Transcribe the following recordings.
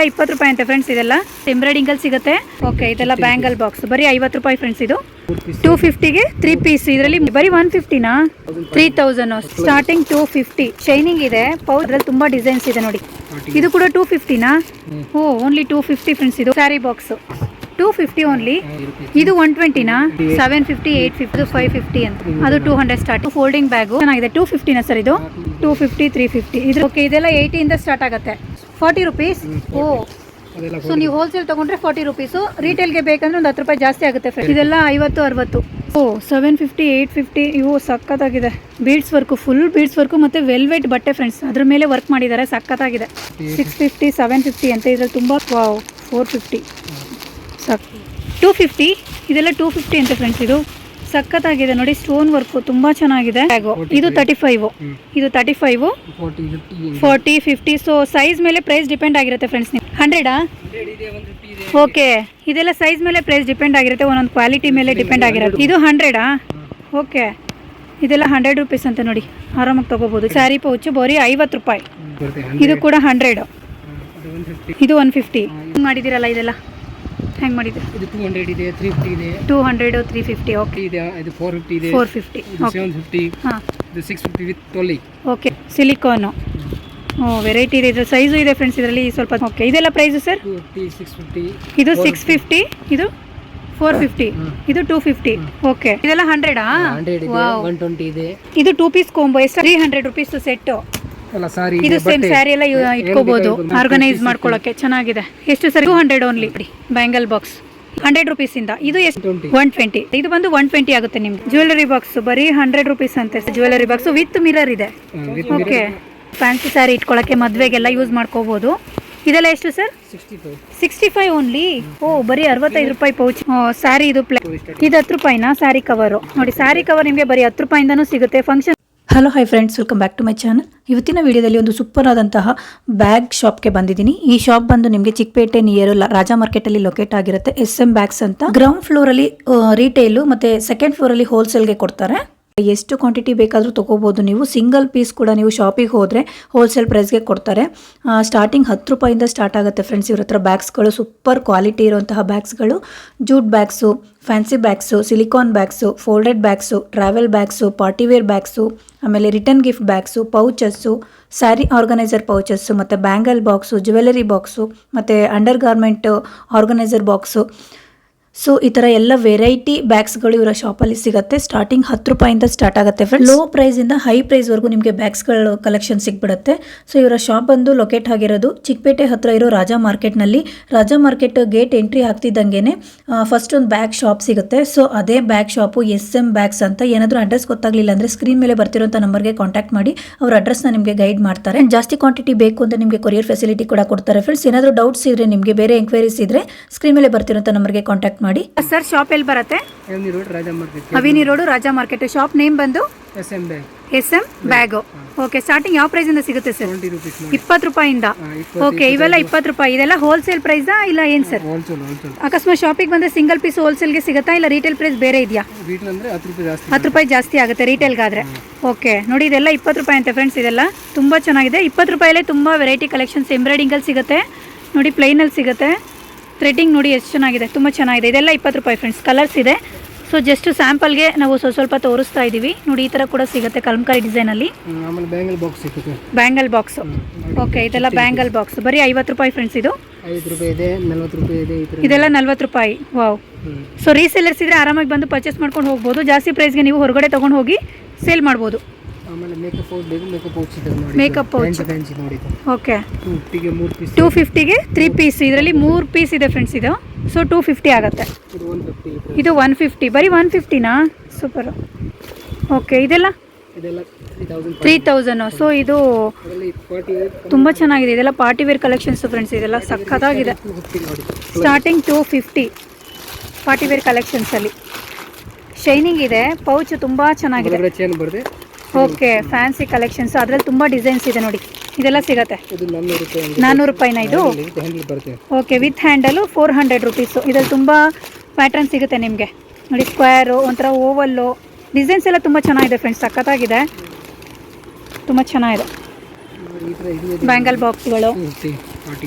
20 ರೂಪಾಯಿ ಅಂತೆ ಫ್ರೆಂಡ್ಸ್. ಇದೆಲ್ಲ ಎಂಬ್ರಾಯ್ಡಿಂಗ್ ಅಲ್ಲಿ ಸಿಗುತ್ತೆ. ಓಕೆ, ಇದೆಲ್ಲ ಬ್ಯಾಂಗಲ್ ಬಾಕ್ಸ್ ಬರೀ 50 ರೂಪಾಯಿ ಫ್ರೆಂಡ್ಸ್. ಇದು 250ಗೆ 3 ಪೀಸ್. ಇದರಲ್ಲಿ ಬರೀ 150ನಾ? 3000 ಸ್ಟಾರ್ಟಿಂಗ್. 250 ಶೈನಿಂಗ್ ಇದೆ. ಪೌಚ್ ಅದ್ರಲ್ಲಿ ತುಂಬಾ ಡಿಸೈನ್ಸ್ ಇದೆ ನೋಡಿ. ಇದು ಕೂಡ 250ನಾ? ಓ, ಓನ್ಲಿ 250 ಫ್ರೆಂಡ್ಸ್. ಇದು ಸ್ಯಾರಿ ಬಾಕ್ಸ್ 250 ಓನ್ಲಿ. ಇದು 120ನಾ? 750, 850, 550 ಅಂತ. ಅದು 200 ಸ್ಟಾರ್ಟ್. ಫೋಲ್ಡಿಂಗ್ ಬ್ಯಾಗ್ ಚೆನ್ನಾಗಿದೆ. 250ನಾ ಸರ್? ಇದು 250, 350 ಇದು. ಓಕೆ, ಇದೆಲ್ಲ 80 ಇಂದ ಸ್ಟಾರ್ಟ್ ಆಗುತ್ತೆ. 40 ರೂಪೀಸ್. ಓ, ಸೊ ನೀವು ಹೋಲ್ಸೇಲ್ ತಗೊಂಡ್ರೆ 40 ರೂಪೀಸು. ರಿಟೇಲ್ಗೆ ಬೇಕಂದ್ರೆ ಒಂದು 10 ರೂಪಾಯಿ ಜಾಸ್ತಿ ಆಗುತ್ತೆ ಫ್ರೆಂಡ್ಸ್. ಇದೆಲ್ಲ 50, 60. ಓ, 750, 850. ಇವು ಸಕ್ಕತ್ತಾಗಿದೆ. Beads work, full beads work ಮತ್ತು ವೆಲ್ವೆಟ್ ಬಟ್ಟೆ ಫ್ರೆಂಡ್ಸ್. ಅದ್ರ ಮೇಲೆ ವರ್ಕ್ ಮಾಡಿದ್ದಾರೆ. ಸಕ್ಕತ್ತಾಗಿದೆ. 650, 750 ಅಂತ. ಇದ್ರಲ್ಲಿ ತುಂಬ. ವಾವ್, 450 ಸಾಕು. 250. ಇದೆಲ್ಲ 250 ಅಂತ ಫ್ರೆಂಡ್ಸ್. ಇದು ಸಕ್ಕತ್ತಾಗಿದೆ ನೋಡಿ. ಸ್ಟೋನ್ ವರ್ಕ್ ತುಂಬಾ ಚೆನ್ನಾಗಿದೆ. ಇದು 35. ಇದು 35, 40, 50. ಸೊ ಸೈಜ್ ಮೇಲೆ ಪ್ರೈಸ್ ಡಿಪೆಂಡ್ ಆಗಿರುತ್ತೆ ಫ್ರೆಂಡ್ಸ್. ನೀವು 100 ಓಕೆ, ಇದೆಲ್ಲ ಸೈಜ್ ಮೇಲೆ ಪ್ರೈಸ್ ಡಿಪೆಂಡ್ ಆಗಿರುತ್ತೆ. ಒಂದೊಂದು ಕ್ವಾಲಿಟಿ ಮೇಲೆ ಡಿಪೆಂಡ್ ಆಗಿರುತ್ತೆ. ಇದು 100 ಓಕೆ, ಇದೆಲ್ಲ 100 ರೂಪೀಸ್ ಅಂತ ನೋಡಿ. ಆರಾಮಾಗಿ ತಗೋಬಹುದು. ಸ್ಯಾರಿ ಪೌಚ್ ಬರೀ 50 ರೂಪಾಯಿ. ಇದು ಕೂಡ 100. ಇದು 150 ಮಾಡಿದಿರಲ್ಲ. ಇದೆಲ್ಲ ಹೆಂಗ್ ಮಾಡಿದೆ? ಇದು 200 ಇದೆ, 350 ಇದೆ. 200, 350. ಓಕೆ, ಇದು 450 ಇದೆ, 450. ಇದು 750. ಹಾಂ, ಇದು 650 ವಿತ್ ತೊಲಿ. Okay, silicon. ಓ, ವೆರೈಟಿ ಇದೆ. ಇದ್ರ ಸೈಜು ಇದೆ ಫ್ರೆಂಡ್ಸ್ ಇದರಲ್ಲಿ ಸ್ವಲ್ಪ. ಓಕೆ, ಇದೆಲ್ಲ ಪ್ರೈಸು ಸರ್? 650. ಇದು 650. ಇದು 450. ಇದು 250. ಓಕೆ, ಇದೆಲ್ಲ 100 ಇದೆ, 120 ಇದೆ. ಇದು 2 ಪೀಸ್ ಕಾಂಬೋ. ಎಷ್ಟು? 300 ರೂಪೀಸ್ ಸೆಟ್. ಇದು ಸೇಮ್ ಸ್ಯಾರಿ ಎಲ್ಲ ಇಟ್ಕೋಬಹುದು, ಆರ್ಗನೈಸ್ ಮಾಡ್ಕೊಳ್ಳೋಕೆ. ಚೆನ್ನಾಗಿದೆ. ಎಷ್ಟು sir? 200 only. Bangle box 100 rupees ಇಂದ. ಇದು ಎಷ್ಟು? 120. ಇದು ಬಂದು 120 ಆಗುತ್ತೆ ನಿಮ್ಗೆ. ಜ್ಯುವೆಲರಿ ಬಾಕ್ಸ್ ಬರೀ 100 ರೂಪೀಸ್ ಅಂತೆ. ಜ್ಯುವೆಲರಿ ಬಾಕ್ಸ್ ವಿತ್ ಮಿರರ್ ಇದೆ. ಓಕೆ, ಫ್ಯಾನ್ಸಿ ಸ್ಯಾರಿ ಇಟ್ಕೊಳ್ಳೋಕೆ, ಮದ್ವೆಗೆಲ್ಲ ಯೂಸ್ ಮಾಡ್ಕೋಬಹುದು. ಇದೆಲ್ಲ ಎಷ್ಟು ಸರ್? 65 ಓನ್ಲಿ. ಓ, ಬರೀ 65 ರೂಪಾಯಿ ಪೌಚ್. ಸ್ಯಾರಿ ಇದು ಇದು 10 ರೂಪಾಯಿನಾ? ಸ್ಯಾರಿ ಕವರು ನೋಡಿ. ಸ್ಯಾರಿ ಕವರ್ ನಿಮಗೆ ಬರೀ 10 ರೂಪಾಯಿಂದನೂ ಸಿಗುತ್ತೆ. Function. Hello, hi friends, welcome back to my channel. ಇವತ್ತಿನ ವಿಡಿಯೋದಲ್ಲಿ ಒಂದು ಸೂಪರ್ ಆದಂತಹ ಬ್ಯಾಗ್ ಶಾಪ್ಗೆ ಬಂದಿದ್ದೀನಿ. ಈ ಶಾಪ್ ಬಂದು ನಿಮಗೆ ಚಿಕ್ಕಪೇಟೆ ನಿಯರ್ ರಾಜಾ ಮಾರ್ಕೆಟಲ್ಲಿ ಲೊಕೇಟ್ ಆಗಿರುತ್ತೆ. SM ಬ್ಯಾಗ್ಸ್ ಅಂತ. ಗ್ರೌಂಡ್ ಫ್ಲೋರಲ್ಲಿ ರಿಟೇಲು ಮತ್ತು ಸೆಕೆಂಡ್ ಫ್ಲೋರಲ್ಲಿ ಹೋಲ್ಸೇಲ್ಗೆ ಕೊಡ್ತಾರೆ. ಎಷ್ಟು ಕ್ವಾಂಟಿಟಿ ಬೇಕಾದರೂ ತೊಗೋಬೋದು ನೀವು. ಸಿಂಗಲ್ ಪೀಸ್ ಕೂಡ ನೀವು ಶಾಪಿಗೆ ಹೋದರೆ ಹೋಲ್ಸೇಲ್ ಪ್ರೈಸ್ಗೆ ಕೊಡ್ತಾರೆ. ಸ್ಟಾರ್ಟಿಂಗ್ 10 ರೂಪಾಯಿಂದ ಸ್ಟಾರ್ಟ್ ಆಗುತ್ತೆ ಫ್ರೆಂಡ್ಸ್. ಇವ್ರ ಹತ್ರ ಬ್ಯಾಗ್ಸ್ಗಳು ಸೂಪರ್ ಕ್ವಾಲಿಟಿ ಇರುವಂತಹ ಬ್ಯಾಗ್ಸ್ಗಳು. Jute bags, fancy bags, silicon bags, folded bags, travel bags, party wear bags, ಆಮೇಲೆ return gift bags, pouches, sari organiser pouches, ಮತ್ತು ಬ್ಯಾಂಗಲ್ ಬಾಕ್ಸು, ಜ್ಯುವೆಲರಿ ಬಾಕ್ಸು, ಮತ್ತು under garment organiser box. So ಈ ಥರ ಎಲ್ಲ ವೆರೈಟಿ ಬ್ಯಾಗ್ಸ್ಗಳು ಇವರ ಶಾಪಲ್ಲಿ ಸಿಗುತ್ತೆ. ಸ್ಟಾರ್ಟಿಂಗ್ 10 ರೂಪಾಯಿಂದ ಸ್ಟಾರ್ಟ್ ಆಗುತ್ತೆ ಫ್ರೆಂಡ್ಸ್. ಲೋ ಪ್ರೈಸಿಂದ ಹೈ ಪ್ರೈಸ್ವರೆಗೂ ನಿಮಗೆ ಬ್ಯಾಗ್ಸ್ಗಳು ಕಲೆಕ್ಷನ್ ಸಿಗ್ಬಿಡುತ್ತೆ. ಸೊ ಇವರ ಶಾಪ್ ಬಂದು ಲೊಕೇಟ್ ಆಗಿರೋದು ಚಿಕ್ಕಪೇಟೆ ಹತ್ರ ಇರೋ ರಾಜಾ ಮಾರ್ಕೆಟ್ನಲ್ಲಿ. ರಾಜಾ ಮಾರ್ಕೆಟ್ ಗೇಟ್ ಎಂಟ್ರಿ ಆಗ್ತಿದ್ದಂಗೆ ಫಸ್ಟ್ ಒಂದು ಬ್ಯಾಗ್ ಶಾಪ್ ಸಿಗುತ್ತೆ. ಸೊ ಅದೇ ಬ್ಯಾಗ್ ಶಾಪು SM ಬ್ಯಾಗ್ಸ್ ಅಂತ. ಏನಾದರೂ ಅಡ್ರೆಸ್ ಗೊತ್ತಾಗಲಿಲ್ಲ ಅಂದರೆ ಸ್ಕ್ರೀನ್ ಮೇಲೆ ಬರ್ತಿರೋಂಥ ನಂಬರ್ಗೆ ಕಾಂಟ್ಯಾಕ್ಟ್ ಮಾಡಿ. ಅವ್ರ ಅಡ್ರೆಸ್ನ ನಿಮಗೆ ಗೈಡ್ ಮಾಡ್ತಾರೆ. ಜಾಸ್ತಿ ಕ್ವಾಂಟಿಟಿ ಬೇಕು ಅಂತ ನಿಮಗೆ ಕೊರಿಯರ್ ಫೆಸಿಲಿಟಿ ಕೂಡ ಕೊಡ್ತಾರೆ ಫ್ರೆಂಡ್ಸ್. ಏನಾದರೂ ಡೌಟ್ಸ್ ಇದ್ರೆ, ನಿಮಗೆ ಬೇರೆ ಎಂಕ್ವೈರೀಸ್ ಇದ್ರೆ ಸ್ಕ್ರೀನ್ ಮೇಲೆ ಬರ್ತಿರೋಂಥ ನಂಬರ್ಗೆ ಕಾಂಟ್ಯಾಕ್ಟ್ ಮಾಡಿ. ಸರ್, ಶಾಪ್ ಎಲ್ಲಿ ಬರುತ್ತೆ? Avenue road, Raja market. Shop name ಬಂದು SM ಬ್ಯಾಗ್. ಓಕೆ, ಸ್ಟಾರ್ಟಿಂಗ್ ಯಾವ ಪ್ರೈಸ್ ಇಂದ ಸಿಗುತ್ತೆ ಸರ್? 20 ರೂಪಾಯಿಂದ. ಓಕೆ, ಇವೆಲ್ಲ 20 ರೂಪಾಯಿ. ಇದೆಲ್ಲ ಹೋಲ್ಸೇಲ್ ಪ್ರೈಸಾ ಇಲ್ಲ ಏನ್ ಸರ್? ಅಕಸ್ಮಾತ್ ಶಾಪಿಗೆ ಬಂದ್ರೆ ಸಿಂಗಲ್ ಪೀಸ್ ಹೋಲ್ಸೇಲ್ಗೆ ಸಿಗುತ್ತಾ ಇಲ್ಲ ರಿಟೇಲ್ ಪ್ರೈಸ್ ಬೇರೆ ಇದೆಯಾ? 10 ರೂಪಾಯಿ ಜಾಸ್ತಿ ಆಗುತ್ತೆ ರಿಟೇಲ್ಗಾದ್ರೆ. ಓಕೆ, ನೋಡಿ ಇದೆಲ್ಲ 20 ರೂಪಾಯಿ ಅಂತೆ ಫ್ರೆಂಡ್ಸ್. ಇದೆಲ್ಲ ತುಂಬಾ ಚೆನ್ನಾಗಿದೆ. 20 ರೂಪಾಯಲ್ಲೇ ತುಂಬಾ ವೆರೈಟಿ ಕಲೆಕ್ಷನ್ಸ್ ಎಂಬ್ರಾಯ್ಡಿಂಗ್ ಅಲ್ಲಿ ಸಿಗುತ್ತೆ ನೋಡಿ. ಪ್ಲೈನ್ ಅಲ್ಲಿ ಸಿಗುತ್ತೆ. ಥ್ರೆಡ್ಡಿಂಗ್ ನೋಡಿ ಎಷ್ಟು ಚೆನ್ನಾಗಿದೆ, ತುಂಬ ಚೆನ್ನಾಗಿದೆ. ಇದೆಲ್ಲ 20 ರೂಪಾಯಿ ಫ್ರೆಂಡ್ಸ್. ಕಲರ್ಸ್ ಇದೆ. ಸೊ ಜಸ್ಟ್ ಸ್ಯಾಂಪಲ್ಗೆ ನಾವು ಸ್ವಲ್ಪ ತೋರಿಸ್ತಾ ಇದ್ದೀವಿ ನೋಡಿ. ಈ ಥರ ಕೂಡ ಸಿಗುತ್ತೆ ಕಲಂಕಾರಿ ಡಿಸೈನಲ್ಲಿ. Bangle box. ಓಕೆ, ಇದೆಲ್ಲ ಬ್ಯಾಂಗಲ್ ಬಾಕ್ಸ್ ಬರೀ 50 ರೂಪಾಯಿ ಫ್ರೆಂಡ್ಸ್. ಇದು 5 ರೂಪಾಯಿ ಇದೆ, 40 ರೂಪಾಯಿ ಇದೆ. ಇದೆಲ್ಲ 40 ರೂಪಾಯಿ. ವಾವ್. ಸೊ ರೀಸೇಲರ್ಸ್ ಇದ್ರೆ ಆರಾಮಾಗಿ ಬಂದು ಪರ್ಚೇಸ್ ಮಾಡ್ಕೊಂಡು ಹೋಗ್ಬೋದು. ಜಾಸ್ತಿ ಪ್ರೈಸ್ಗೆ ನೀವು ಹೊರಗಡೆ ತೊಗೊಂಡು ಹೋಗಿ ಸೇಲ್ ಮಾಡ್ಬೋದು. ಮೇಕಪ್ ಪೌಚ್ ನೋಡಿ. ಓಕೆ, 250ಗೆ 3 ಪೀಸ್. ಇದರಲ್ಲಿ 3 ಪೀಸ್ ಇದೆ ಫ್ರೆಂಡ್ಸ್. ಇದು ಸೊ 250 ಆಗುತ್ತೆ. ಇದು 150. ಬರೀ 150ನಾ? ಸೂಪರ್. ಓಕೆ, ಇದೆಲ್ಲ 3000. ಸೊ ಇದು ತುಂಬ ಚೆನ್ನಾಗಿದೆ. ಇದೆಲ್ಲ ಪಾರ್ಟಿ ವೇರ್ ಕಲೆಕ್ಷನ್ಸ್ ಫ್ರೆಂಡ್ಸ್. ಇದೆಲ್ಲ ಸಕ್ಕತ್ತಾಗಿದೆ. ಸ್ಟಾರ್ಟಿಂಗ್ 250 ಪಾರ್ಟಿ ವೇರ್ ಕಲೆಕ್ಷನ್ಸಲ್ಲಿ. ಶೈನಿಂಗ್ ಇದೆ. ಪೌಚ್ ತುಂಬ ಚೆನ್ನಾಗಿದೆ. Okay, fancy collections. ಅದರಲ್ಲಿ ತುಂಬ ಡಿಸೈನ್ಸ್ ಇದೆ ನೋಡಿ. ಇದೆಲ್ಲ ಸಿಗುತ್ತೆ. 400 ರೂಪಾಯಿನ ಇದು? Okay, with handle 400 rupees. ಇದರಲ್ಲಿ ತುಂಬ ಪ್ಯಾಟರ್ನ್ ಸಿಗುತ್ತೆ ನಿಮಗೆ ನೋಡಿ. ಸ್ಕ್ವೇರು, ಒಂಥರ ಓವಲ್ಲು, ಡಿಸೈನ್ಸ್ ಎಲ್ಲ ತುಂಬ ಚೆನ್ನಾಗಿದೆ ಫ್ರೆಂಡ್ಸ್. ಸಖತ್ತಾಗಿದೆ, ತುಂಬ ಚೆನ್ನಾಗಿದೆ. ಬ್ಯಾಂಗಲ್ ಬಾಕ್ಸ್ಗಳು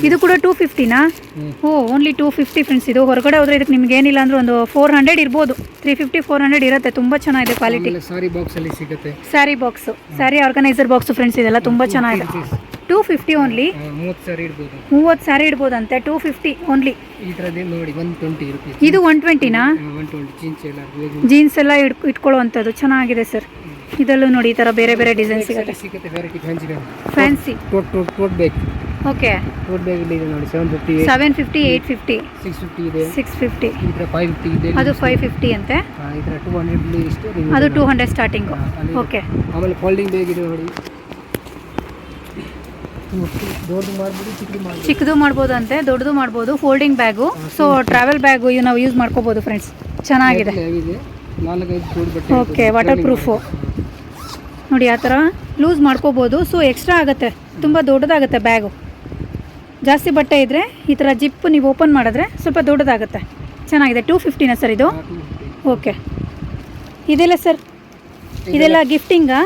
ಇದು ಕೂಡ 250ನಾ? ಓ ಓನ್ಲಿ 250 ಫ್ರೆಂಡ್ಸ್. ಇದು ಹೊರಗಡೆ ಹೋದರೆ ಇದಕ್ಕೆ ನಿಮ್ಗೆ ಏನಿಲ್ಲ ಅಂದ್ರೆ ಒಂದು 400 ಇರ್ಬೋದು. 350 400 ಇರುತ್ತೆ. ತುಂಬ ಚೆನ್ನಾಗಿದೆ ಕ್ವಾಲಿಟಿ. ಸಾರಿ ಬಾಕ್ಸಲ್ಲಿ ಸಿಗುತ್ತೆ. Sari box, sari organiser box friends. ಇದೆಲ್ಲ ತುಂಬ ಚೆನ್ನಾಗಿದೆ. 250 ಓನ್ಲಿ. 30 ಸಾರಿ ಇಡ್ಬೋದು. 30 ಸ್ಯಾರಿ ಇಡ್ಬೋದಂತೆ. 250 ಓನ್ಲಿ. ಈ ಥರದ್ದು ನೋಡಿ 120 ರುಪೀಸ್. ಇದು 120ನಾ? 120 ಜೀನ್ಸ್ ಎಲ್ಲ ಇಟ್ಕೊಳ್ಳುವಂಥದ್ದು ಚೆನ್ನಾಗಿದೆ ಸರ್. ಇದರಲ್ಲೂ ನೋಡಿ ಈ ಥರ ಬೇರೆ ಬೇರೆ ಡಿಸೈನ್ ಸಿಗುತ್ತೆ. Variety fancy ಟೋಟ್ bag. Okay. ಟೋಟ್ bag ಇದೆ ನೋಡಿ 750, 850, 650 ಇದೆ. 650. ಈ ಥರ 550 ಇದೆ. ಅದು 550 ಅಂತೆ. ಈ ಥರ 200 ಇಷ್ಟು ಅದು 200 ಸ್ಟಾರ್ಟಿಂಗು. ಓಕೆ. ಆಮೇಲೆ ಫೋಲ್ಡಿಂಗ್ ಬ್ಯಾಗ್ ಇದೆ ನೋಡಿ. ದೊಡ್ಡದು ಮಾಡ್ಬೋದು, ಚಿಕ್ಕದು ಮಾಡ್ಬೋದು ಅಂತೆ, ದೊಡ್ಡದು ಮಾಡ್ಬೋದು. Folding bag. So travel bag ಇವು ನಾವು ಯೂಸ್ ಮಾಡ್ಕೋಬೋದು ಫ್ರೆಂಡ್ಸ್. ಚೆನ್ನಾಗಿದೆ. 4-5 ಜೋಡಿ ಬಟ್ಟೆ. ಓಕೆ. ವಾಟರ್ ಪ್ರೂಫು ನೋಡಿ. ಆ ಥರ ಲೂಸ್ ಮಾಡ್ಕೋಬೋದು. ಸೊ ಎಕ್ಸ್ಟ್ರಾ ಆಗುತ್ತೆ, ತುಂಬ ದೊಡ್ಡದಾಗುತ್ತೆ ಬ್ಯಾಗು. ಜಾಸ್ತಿ ಬಟ್ಟೆ ಇದ್ದರೆ ಈ ಥರ ಜಿಪ್ ನೀವು ಓಪನ್ ಮಾಡಿದ್ರೆ ಸ್ವಲ್ಪ ದೊಡ್ಡದಾಗುತ್ತೆ. ಚೆನ್ನಾಗಿದೆ. 250ನಾ ಸರ್ ಇದು? ಓಕೆ. ಇದೆಲ್ಲ ಸರ್, ಇದೆಲ್ಲ ಗಿಫ್ಟಿಂಗಾ?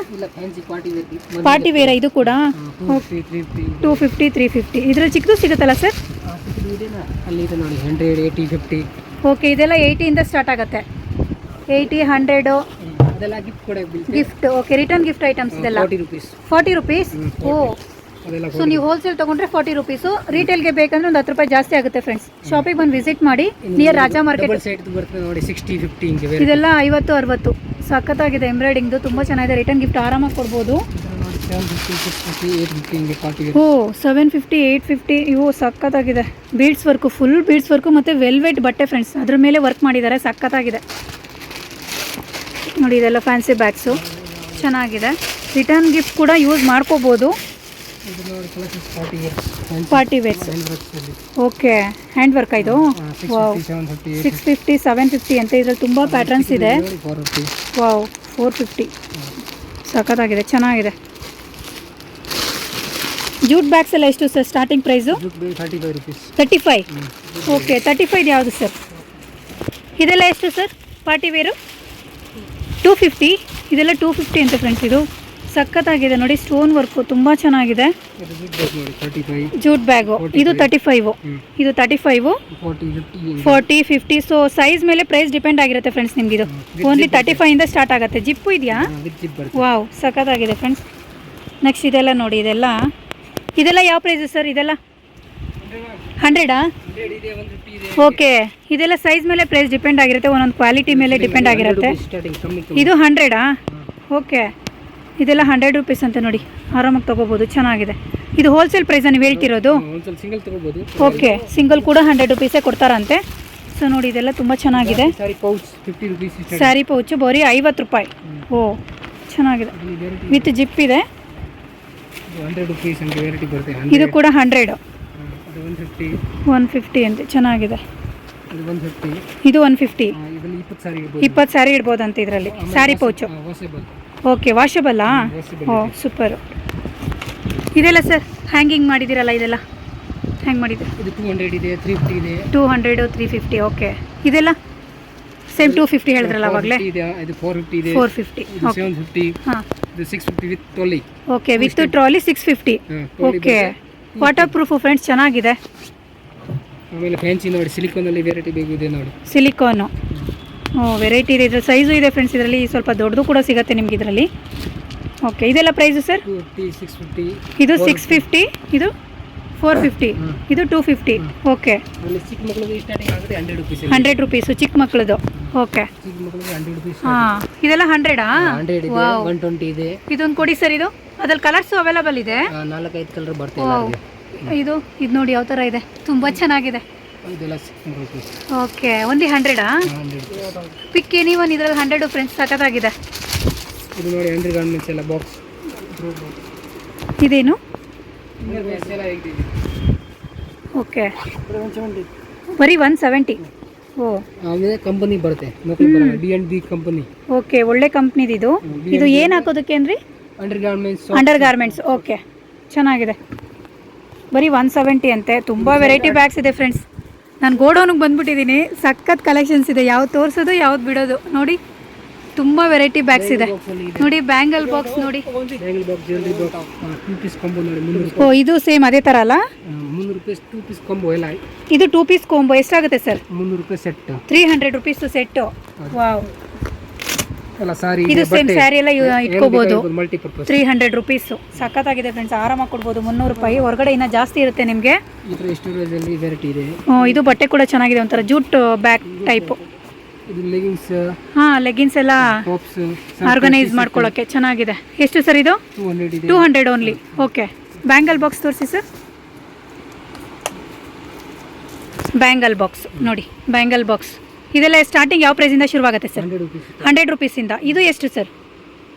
ಪಾರ್ಟಿ ವೇರ ಇದು ಕೂಡ? 250, 350. ಇದರಲ್ಲಿ ಚಿಕ್ಕದು ಸಿಗುತ್ತಲ್ಲ ಸರ್? ನೋಡಿ 100, 80, 50. ಓಕೆ. ಇದೆಲ್ಲ 80ಇಂದ ಸ್ಟಾರ್ಟ್ ಆಗುತ್ತೆ. 80, 100 ಅದೆಲ್ಲ ಗಿಫ್ಟ್ ಕೂಡ gift. Okay. Return gift items ಇದೆಲ್ಲ 40 ರುಪೀಸ್. ಓ, ಸೊ ನೀವು ಹೋಲ್ಸೇಲ್ ತೊಗೊಂಡ್ರೆ 40 ರುಪೀಸು. ರೀಟೇಲ್ಗೆ ಬೇಕಂದ್ರೆ ಒಂದು 10 ರೂಪಾಯಿ ಜಾಸ್ತಿ ಆಗುತ್ತೆ ಫ್ರೆಂಡ್ಸ್. ಶಾಪಿಗೆ ಬಂದು ವಿಸಿಟ್ ಮಾಡಿ. Near Raja market. ನೋಡಿ 60, 50 ಇದೆಲ್ಲ 50, 60. ಸಖತ್ತಾಗಿದೆ. ಎಂಬ್ರಾಯ್ಡಿಂಗ್ದು ತುಂಬ ಚೆನ್ನಾಗಿದೆ. ರಿಟರ್ನ್ ಗಿಫ್ಟ್ ಆರಾಮಾಗಿ ಕೊಡ್ಬೋದು. 750, ಓ 750, 850. ಇವು ಸಖತ್ತಾಗಿದೆ. Beads work, full beads work ಮತ್ತು ವೆಲ್ವೆಟ್ ಬಟ್ಟೆ ಫ್ರೆಂಡ್ಸ್. ಅದ್ರ ಮೇಲೆ ವರ್ಕ್ ಮಾಡಿದ್ದಾರೆ. ಸಖತ್ತಾಗಿದೆ ನೋಡಿ. ಇದೆಲ್ಲ ಫ್ಯಾನ್ಸಿ ಬ್ಯಾಗ್ಸು ಚೆನ್ನಾಗಿದೆ. ರಿಟರ್ನ್ ಗಿಫ್ಟ್ ಕೂಡ ಯೂಸ್ ಮಾಡ್ಕೋಬೋದು. Party wares. Okay. Hand work ಇದು. ವಾವ್. 650, 750 ಅಂತ. ಇದರಲ್ಲಿ ತುಂಬ ಪ್ಯಾಟರ್ನ್ಸ್ ಇದೆ. ವಾವ್. 450. ಸಖತ್ತಾಗಿದೆ, ಚೆನ್ನಾಗಿದೆ. ಜೂಟ್ ಬ್ಯಾಗ್ಸ್ ಎಲ್ಲ ಎಷ್ಟು ಸರ್ ಸ್ಟಾರ್ಟಿಂಗ್ ಪ್ರೈಸು? 35. ಓಕೆ. 35 ಯಾವುದು ಸರ್? ಇದೆಲ್ಲ ಎಷ್ಟು ಸರ್ ಪಾರ್ಟಿ ವೇರು? 250. ಇದೆಲ್ಲ 250 ಅಂತ ಫ್ರೆಂಡ್ಸ್. ಇದು ಸಖತ್ತಾಗಿದೆ ನೋಡಿ. ಸ್ಟೋನ್ ವರ್ಕು ತುಂಬ ಚೆನ್ನಾಗಿದೆ. Jute bag. ಇದು 35. ಇದು 35, 40, 50. ಸೊ ಸೈಜ್ ಮೇಲೆ ಪ್ರೈಸ್ ಡಿಪೆಂಡ್ ಆಗಿರುತ್ತೆ ಫ್ರೆಂಡ್ಸ್ ನಿಮ್ಗೆ. ಇದು ಓನ್ಲಿ 35ಇಂದ ಸ್ಟಾರ್ಟ್ ಆಗುತ್ತೆ. ಜಿಪ್ಪು ಇದೆಯಾ? ವಾವ್, ಸಖತ್ತಾಗಿದೆ ಫ್ರೆಂಡ್ಸ್. ನೆಕ್ಸ್ಟ್ ಇದೆಲ್ಲ ನೋಡಿ. ಇದೆಲ್ಲ ಯಾವ ಪ್ರೈಸು ಸರ್? ಇದೆಲ್ಲ 100ಆ? ಓಕೆ. ಇದೆಲ್ಲ ಸೈಜ್ ಮೇಲೆ ಪ್ರೈಸ್ ಡಿಪೆಂಡ್ ಆಗಿರುತ್ತೆ. ಒಂದೊಂದು ಕ್ವಾಲಿಟಿ ಮೇಲೆ ಡಿಪೆಂಡ್ ಆಗಿರುತ್ತೆ. ಇದು 100ಆ? ಓಕೆ. ಇದೆಲ್ಲ 100 ರುಪೀಸ್ ಅಂತ ನೋಡಿ. ಆರಾಮಾಗಿ ತೊಗೋಬೋದು. ಚೆನ್ನಾಗಿದೆ. ಇದು ಹೋಲ್ಸೇಲ್ ಪ್ರೈಸಾ ನೀವು ಹೇಳ್ತಿರೋದು? ಓಕೆ. ಸಿಂಗಲ್ ಕೂಡ 100 ರುಪೀಸೇ ಕೊಡ್ತಾರಂತೆ. ಸೊ ನೋಡಿ ಇದೆಲ್ಲ ತುಂಬ ಚೆನ್ನಾಗಿದೆ. ಸ್ಯಾರಿ ಪೌಚು ಬರೀ 50 ರೂಪಾಯಿ. ಓ ಚೆನ್ನಾಗಿದೆ. ವಿತ್ ಜಿಪ್ ಇದೆ. ಇದು ಕೂಡ 100. 150 ಅಂತ. ಚೆನ್ನಾಗಿದೆ. ಇದು 150. 20 ಸ್ಯಾರಿ ಇಡ್ಬೋದಂತೆ ಇದರಲ್ಲಿ. ಸ್ಯಾರಿ ಪೌಚು. ಓಕೆ. ವಾಷಬಲ್ಲಾ? ಓ ಸೂಪರು. ಇದೆಲ್ಲ ಸರ್ ಹ್ಯಾಂಗಿಂಗ್ ಮಾಡಿದ್ದೀರಲ್ಲ, ಇದೆಲ್ಲ ಹ್ಯಾಂಗ್ ಮಾಡಿದ್ದೀರಿ? 200 ಇದೆ, 350 ಇದೆ. 200, 350. ಓಕೆ. ಇದೆಲ್ಲ ಸೇಮ್ 250 ಹೇಳಿದ್ರಲ್ಲ ಅವಾಗಲೇ? 450. 750. ಹಾಂ. 650 with trolley. Okay. With trolley 650. Okay. Water proof friends. ಚೆನ್ನಾಗಿದೆ. ಆಮೇಲೆ ಫ್ಯಾನ್ಸಿ ನೋಡಿ. ಸಿಲಿಕಾನಲ್ಲಿ ವೆರೈಟಿ ಬೇಕಿದೆ ನೋಡಿ. ಸಿಲಿಕಾನು. ಓ ವೆರೈಟಿ ಇದೆ. ಇದ್ರ ಸೈಜು ಇದೆ ಫ್ರೆಂಡ್ಸ್. ಇದರಲ್ಲಿ ಸ್ವಲ್ಪ ದೊಡ್ಡದು ಕೂಡ ಸಿಗುತ್ತೆ ನಿಮ್ಗೆ ಇದರಲ್ಲಿ. ಓಕೆ. ಇದೆಲ್ಲ ಪ್ರೈಸು ಸರ್? 650. ಇದು 650. ಇದು 450. ಇದು 250. ಓಕೆ. 100 ರುಪೀಸು ಚಿಕ್ಕ ಮಕ್ಕಳದು. ಓಕೆ. ಹಾಂ. ಇದೆಲ್ಲ 100ಆ? 120 ಇದೆ. ಇದೊಂದು ಕೊಡಿ ಸರ್. ಇದು ಅದ್ರಲ್ಲಿ ಕಲರ್ಸು ಅವೈಲಬಲ್ ಇದೆ. 4-5 ಕಲರ್ ಬರ್ತದೆ. ಇದು ನೋಡಿ ಯಾವ ಥರ ಇದೆ. ತುಂಬ ಚೆನ್ನಾಗಿದೆ. ಓಕೆ. ಓನ್ಲಿ 100ಆ? Pick any one. ಇದರಲ್ಲಿ 100 ಫ್ರೆಂಡ್ಸ್. ಸಖತ್ತಾಗಿದೆ. ಇದು ನೋಡಿ ಅಂಡರ್ ಗಾರ್ಮೆಂಟ್ಸ್ ಎಲ್ಲ ಬಾಕ್ಸ್. ಇದೇನು? ಓಕೆ. ಬರೀ 170. ಓ ಆಮೇಲೆ ಕಂಪನಿ ಬರುತ್ತೆ. D&B company. ಓಕೆ. ಒಳ್ಳೆ ಕಂಪ್ನಿದು ಇದು ಏನು ಹಾಕೋದಕ್ಕೆ ಅಂದ್ರಿ? Under garments. ಓಕೆ. ಚೆನ್ನಾಗಿದೆ. ಬರೀ 170 ಅಂತೆ. ತುಂಬ ವೆರೈಟಿ ಬ್ಯಾಗ್ಸ್ ಇದೆ ಫ್ರೆಂಡ್ಸ್. ನಾನು ಗೋಡೌನಿಗೆ ಬಂದುಬಿಟ್ಟಿದ್ದೀನಿ. ಸಖತ್ ಕಲೆಕ್ಷನ್ಸ್ ಇದೆ. ಯಾವ್ದು ತೋರಿಸೋದು ಯಾವ್ದು ಬಿಡೋದು ನೋಡಿ. ತುಂಬ ವೆರೈಟಿ ಬ್ಯಾಗ್ಸ್ ಇದೆ ನೋಡಿ. ಬ್ಯಾಂಗಲ್ ಬಾಕ್ಸ್ ನೋಡಿ. Bangle box, jewellery box, 2 piece combo ನೋಡಿ 300 ಓ ಇದು ಸೇಮ್ ಅದೇ ಥರ ಅಲ್ಲ? 300 ರೂಪಾಯಿ 2 ಪೀಸ್ ಕಾಂಬೋ ಎಲ್ಲ. ಇದು 2 ಪೀಸ್ ಕಾಂಬೋ ಎಷ್ಟಾಗುತ್ತೆ ಸರ್? 300 ರೂಪಾಯಿ ಸೆಟ್. 300 rupees set. ವಾವ್. ಎಲ್ಲ ಸಾರಿ ಇದು ಸೇಮ್ ಸ್ಯಾರಿ ಎಲ್ಲ ಇಟ್ಕೋಬಹುದು. ಮಲ್ಟಿಪರ್ಪಸ್ 300 ರುಪೀಸ್ ಸಖತ್ತಾಗಿದೆ ಫ್ರೆಂಡ್ಸ್. ಆರಾಮಾಗಿ ಕೊಡ್ಬೋದು. 300 ರೂಪಾಯಿ. ಹೊರಗಡೆ ಇನ್ನೂ ಜಾಸ್ತಿ ಇರುತ್ತೆ ನಿಮಗೆ. ಈ ಥರ ಸ್ಟೋರೇಜ್ ಅಲ್ಲಿ ವೆರೈಟಿ ಇದೆ. ಇದು ಬಟ್ಟೆ ಕೂಡ ಚೆನ್ನಾಗಿದೆ, ಒಂಥರ ಜೂಟ್ ಬ್ಯಾಗ್ ಟೈಪ್. ಇದು ಲೆಗಿನ್ಸ್. ಹಾ ಲೆಗಿನ್ಸ್ ಎಲ್ಲ ಟಾಪ್ಸ್ ಆರ್ಗನೈಸ್ ಮಾಡ್ಕೊಳ್ಳೋಕೆ ಚೆನ್ನಾಗಿದೆ. ಎಷ್ಟು ಸರ್ ಇದು? 200 ಇದೆ. 200 ಓನ್ಲಿ. ಓಕೆ. ಬ್ಯಾಂಗಲ್ ಬಾಕ್ಸ್ ತೋರಿಸಿ ಸರ್. ಬ್ಯಾಂಗಲ್ ಬಾಕ್ಸ್ ನೋಡಿ. ಬ್ಯಾಂಗಲ್ ಬಾಕ್ಸ್ ಇದೆಲ್ಲ ಸ್ಟಾರ್ಟಿಂಗ್ ಯಾವ ಪ್ರೈಸಿಂದ ಶುರುವಾಗುತ್ತೆ ಸರ್? 100 ರೂಪಾಯಿ. 100 ರುಪೀಸಿಂದ. ಇದು ಎಷ್ಟು ಸರ್?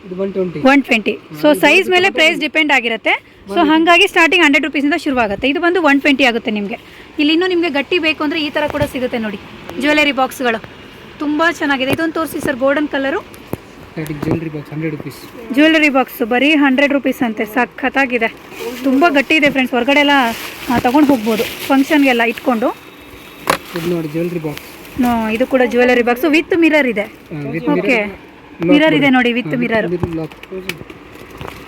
ಇದು 120. 120. ಸೊ ಸೈಜ್ ಮೇಲೆ ಪ್ರೈಸ್ ಡಿಪೆಂಡ್ ಆಗಿರುತ್ತೆ. ಸೊ ಹಾಗಾಗಿ ಸ್ಟಾರ್ಟಿಂಗ್ 100 ರುಪೀಸಿಂದ ಶುರುವಾಗುತ್ತೆ. ಇದು ಬಂದು 120 ಆಗುತ್ತೆ ನಿಮಗೆ. ಇಲ್ಲಿ ಇನ್ನೂ ನಿಮಗೆ ಗಟ್ಟಿ ಬೇಕು ಅಂದರೆ ಈ ಥರ ಕೂಡ ಸಿಗುತ್ತೆ ನೋಡಿ. ಜ್ಯುವೆಲರಿ ಬಾಕ್ಸ್ಗಳು ತುಂಬ ಚೆನ್ನಾಗಿದೆ. ಇದೊಂದು ತೋರಿಸಿ sir. Golden colour jewellery box 100 rupees. Jewellery box ಬರೀ 100 ರುಪೀಸ್ ಅಂತೆ. ಸಖತ್ತಾಗಿದೆ. ತುಂಬ ಗಟ್ಟಿ ಇದೆ ಫ್ರೆಂಡ್ಸ್. ಹೊರಗಡೆ ಎಲ್ಲ ತೊಗೊಂಡು ಹೋಗ್ಬೋದು ಫಂಕ್ಷನ್ಗೆಲ್ಲ ಇಟ್ಕೊಂಡು. ಇದು ನೋಡಿ ಜ್ಯುವೆಲರಿ ಬಾಕ್ಸ್. ಇದು ಕೂಡ ಜ್ಯುವೆಲರಿ ಬಾಕ್ಸ್ ವಿತ್ ಮಿರರ್ ಇದೆ. ಓಕೆ. ಮಿರರ್ ಇದೆ ನೋಡಿ ವಿತ್ ಮಿರರ್.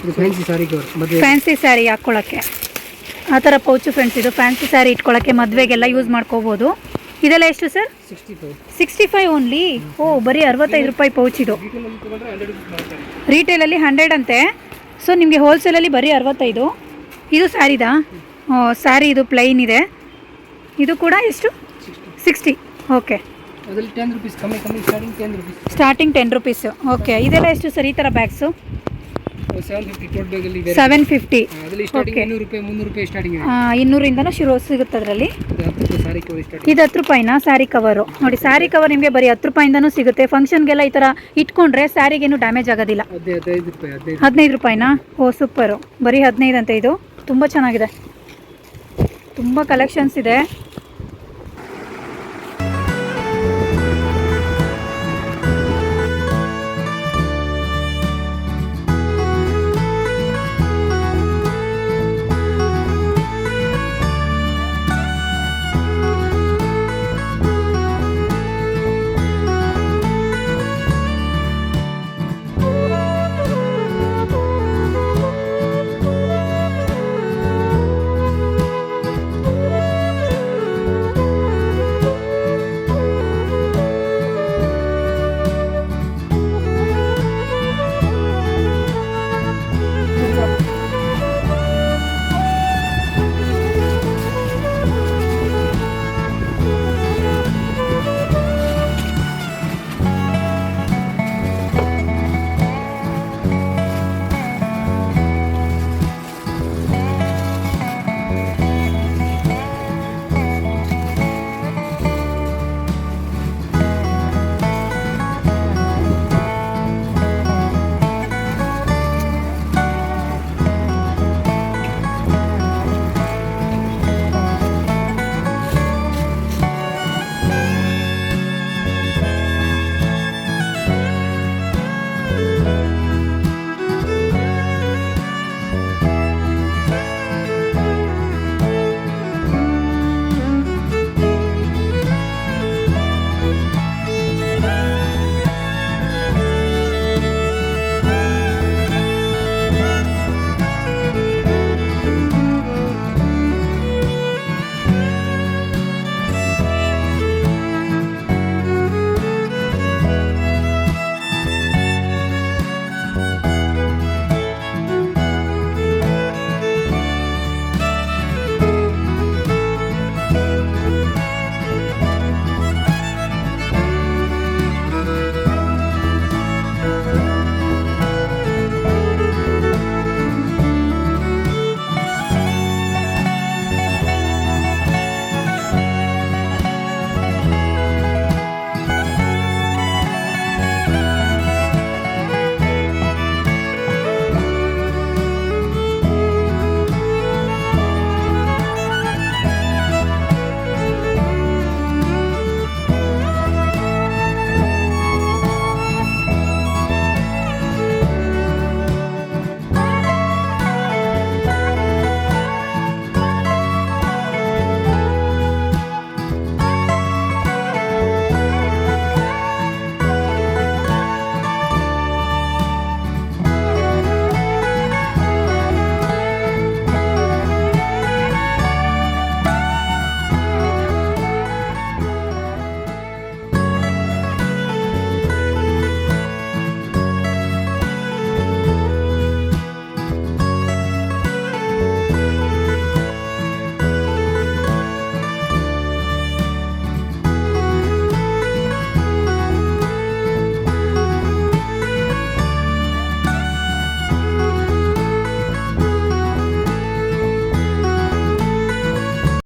ಇದು ಫ್ಯಾನ್ಸಿ ಸಾರಿ ಕವರ್. ಫ್ಯಾನ್ಸಿ ಸ್ಯಾರಿ ಹಾಕ್ಕೊಳ್ಳೋಕ್ಕೆ ಆ ಥರ ಪೌಚು ಫ್ರೆಂಡ್ಸ್. ಇದು ಫ್ಯಾನ್ಸಿ ಸ್ಯಾರಿ ಇಟ್ಕೊಳ್ಳೋಕ್ಕೆ ಮದುವೆಗೆಲ್ಲ ಯೂಸ್ ಮಾಡ್ಕೋಬೋದು. ಇದೆಲ್ಲ ಎಷ್ಟು ಸರ್? 65 ಓನ್ಲಿ. ಓ ಬರೀ 65 ರೂಪಾಯಿ ಪೌಚ್ ಇದು. ರೀಟೇಲಲ್ಲಿ 100 ಅಂತೆ. ಸೊ ನಿಮಗೆ ಹೋಲ್ಸೇಲಲ್ಲಿ ಬರೀ 65. ಇದು ಸ್ಯಾರಿದಾ? ಸ್ಯಾರಿ ಇದು ಪ್ಲೈನ್ ಇದೆ. ಇದು ಕೂಡ ಎಷ್ಟು? 60. ಓಕೆ. ಅದರಲ್ಲಿ 10 ರೂಪೀಸ್ ಕಮ್ಮಿ starting 10 rupees. Starting 10 rupees. Okay. ಇದೆಲ್ಲ ಎಷ್ಟು ಸರ್ ಈ ಥರ ಬ್ಯಾಗ್ಸು? 750 ಟೋಟ್ ಬ್ಯಾಗ್ ಅಲ್ಲಿ 750. ಅದರಲ್ಲಿ ಸ್ಟಾರ್ಟಿಂಗ್ 200 ರೂಪಾಯಿ 300 ರೂಪಾಯಿ ಸ್ಟಾರ್ಟಿಂಗ್ ಇದೆ. 200ಇಂದನೂ ಶುರು ಸಿಗುತ್ತೆ ಅದರಲ್ಲಿ. ಇದು 10 ರೂಪಾಯಿ ಸಾರಿ ಕವರ್ ಸ್ಟಾರ್ಟಿಂಗ್. ಇದು 10 ರೂಪಾಯಿನಾ ಸ್ಯಾರಿ ಕವರು? ನೋಡಿ ಸ್ಯಾರಿ ಕವರ್ ನಿಮಗೆ ಬರೀ 10 ರೂಪಾಯಿಂದನೂ ಸಿಗುತ್ತೆ. ಫಂಕ್ಷನ್ಗೆಲ್ಲ ಈ ಥರ ಇಟ್ಕೊಂಡ್ರೆ ಸ್ಯಾರಿಗೇನು ಡ್ಯಾಮೇಜ್ ಆಗೋದಿಲ್ಲ. 15 ರೂಪಾಯಿ. 15 ರೂಪಾಯಿನಾ? ಓ ಸೂಪರು. ಬರೀ 15 ಅಂತೆ. ಇದು ತುಂಬ ಚೆನ್ನಾಗಿದೆ. ತುಂಬ ಕಲೆಕ್ಷನ್ಸ್ ಇದೆ.